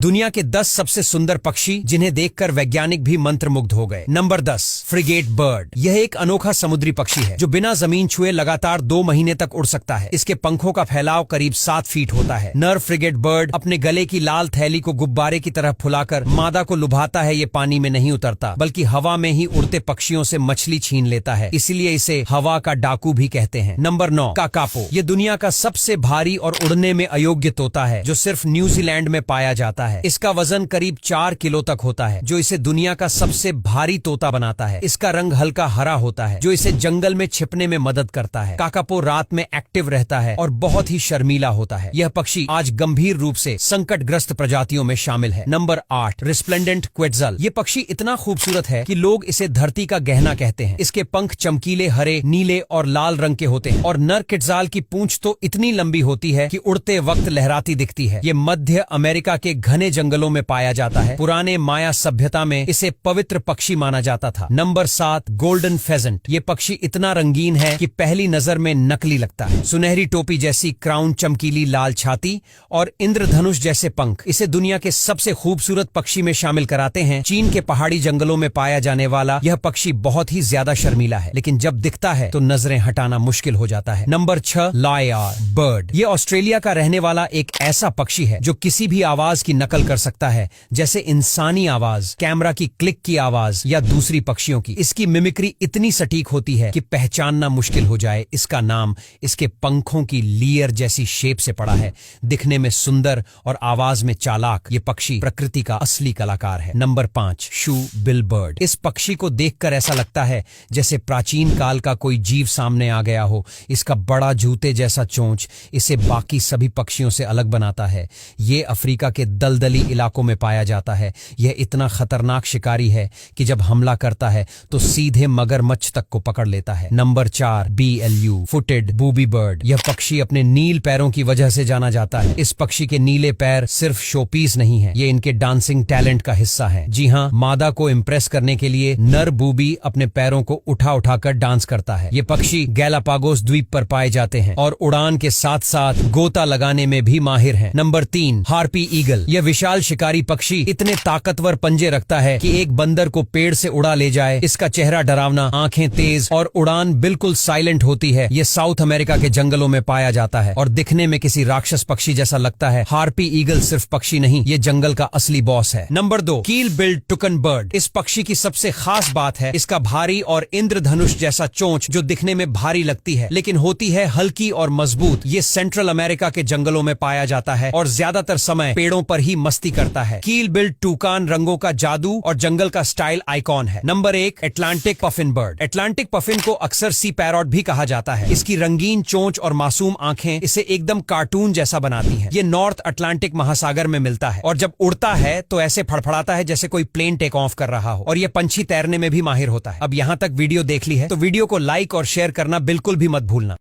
दुनिया के 10 सबसे सुंदर पक्षी जिन्हें देखकर वैज्ञानिक भी मंत्रमुग्ध हो गए। Number 10, frigate bird. यह एक अनोखा समुद्री पक्षी है जो बिना जमीन छुए लगातार 2 महीने तक उड़ सकता है। इसके पंखों का फैलाव करीब 7 फीट होता है। नर फ्रिगेट बर्ड अपने गले की लाल थैली को गुब्बारे की तरह फुलाकर मादा को लुभाता है। ये पानी में नहीं उतरता बल्कि हवा में ही उड़ते पक्षियों से मछली छीन लेता है, इसलिए इसे हवा का डाकू भी कहते हैं। Number 9, kakapo. ये दुनिया का सबसे भारी और उड़ने में अयोग्य तोता है जो सिर्फ न्यूजीलैंड में पाया जाता है। इसका वजन करीब 4 किलो तक होता है जो इसे दुनिया का सबसे भारी तोता बनाता है। इसका रंग हल्का हरा होता है जो इसे जंगल में छिपने में मदद करता है। काकापो रात में एक्टिव रहता है और बहुत ही शर्मीला होता है। यह पक्षी आज गंभीर रूप से संकटग्रस्त प्रजातियों में शामिल है। Number 8, resplendent quetzal. ये पक्षी इतना खूबसूरत है कि लोग इसे धरती का गहना कहते हैं। इसके पंख चमकीले हरे, नीले और लाल रंग के होते हैं और नर क्वेट्जल की पूंछ तो इतनी लंबी होती है कि उड़ते वक्त लहराती दिखती है। ये मध्य अमेरिका के घने जंगलों में पाया जाता है। पुराने माया सभ्यता में इसे पवित्र पक्षी माना जाता था। Number 7, golden pheasant. ये पक्षी इतना रंगीन है कि पहली नजर में नकली लगता है। सुनहरी टोपी जैसी क्राउन, चमकीली लाल छाती और इंद्रधनुष जैसे पंख इसे दुनिया के सबसे खूबसूरत पक्षी में शामिल कराते हैं। चीन के पहाड़ी जंगलों में पाया जाने वाला यह पक्षी बहुत ही ज्यादा शर्मीला है, लेकिन जब दिखता है तो नजरें हटाना मुश्किल हो जाता है। Number 6, lyre bird. ये ऑस्ट्रेलिया का रहने वाला एक ऐसा पक्षी है जो किसी भी आवाज की नकल कर सकता है, जैसे इंसानी आवाज, कैमरा की क्लिक की आवाज या दूसरी पक्षियों की। इसकी मिमिक्री इतनी सटीक होती है कि पहचानना मुश्किल हो जाए। इसका नाम इसके पंखों की लीयर जैसी शेप से पड़ा है। दिखने में सुंदर और आवाज में चालाक, ये पक्षी प्रकृति का असली कलाकार है। नंबर 5, शू बिल बर्ड। इस पक्षी को देखकर ऐसा लगता है जैसे प्राचीन काल का कोई जीव सामने आ गया हो। इसका बड़ा जूते जैसा चोंच इसे बाकी सभी पक्षियों से अलग बनाता है। ये अफ्रीका के दलदली इलाकों में पाया जाता है। यह इतना खतरनाक शिकारी है कि जब हमला करता है तो सीधे मगरमच्छ तक को पकड़ लेता है। Number 4, BLU footed booby bird. यह पक्षी अपने नील पैरों की वजह से जाना जाता है। इस पक्षी के नीले पैर सिर्फ शोपीस नहीं है, ये इनके डांसिंग टैलेंट का हिस्सा है। जी हाँ, मादा को इम्प्रेस करने के लिए नर बूबी अपने पैरों को उठा उठाकर डांस करता है। ये पक्षी गैलापागोस द्वीप पर पाए जाते हैं और उड़ान के साथ साथ गोता लगाने में भी माहिर हैं। Number 3, harpy eagle. यह विशाल शिकारी पक्षी इतने ताकतवर पंजे रखता है कि एक बंदर को पेड़ से उड़ा ले जाए। इसका चेहरा डरावना, आंखें तेज और उड़ान बिल्कुल साइलेंट होती है। यह साउथ अमेरिका के जंगलों में पाया जाता है और दिखने में किसी राक्षस पक्षी जैसा लगता है। हार्पी ईगल सिर्फ पक्षी नहीं, ये जंगल का असली बॉस है। नंबर 2, कील बिल्ड टुकन बर्ड। इस पक्षी की सबसे खास बात है इसका भारी और इंद्रधनुष जैसा चोंच जो दिखने में भारी लगती है लेकिन होती है हल्की और मजबूत। ये सेंट्रल अमेरिका के जंगलों में पाया जाता है और ज्यादातर समय पेड़ों पर ही मस्ती करता है। कील बिल्ड टूकान रंगों का जादू और जंगल का स्टाइल आइकॉन है। Number 1, Atlantic puffin bird. Atlantic puffin को अक्सर सी पैरॉट भी कहा जाता है। इसकी रंगीन चोंच और मासूम आंखें इसे एकदम कार्टून जैसा बनाती हैं। ये नॉर्थ अटलांटिक महासागर में मिलता है और जब उड़ता है तो ऐसे फड़फड़ाता है जैसे कोई प्लेन टेक ऑफ कर रहा हो और ये पंछी तैरने में भी माहिर होता है। अब यहाँ तक वीडियो देख ली है तो वीडियो को लाइक और शेयर करना बिल्कुल भी मत भूलना।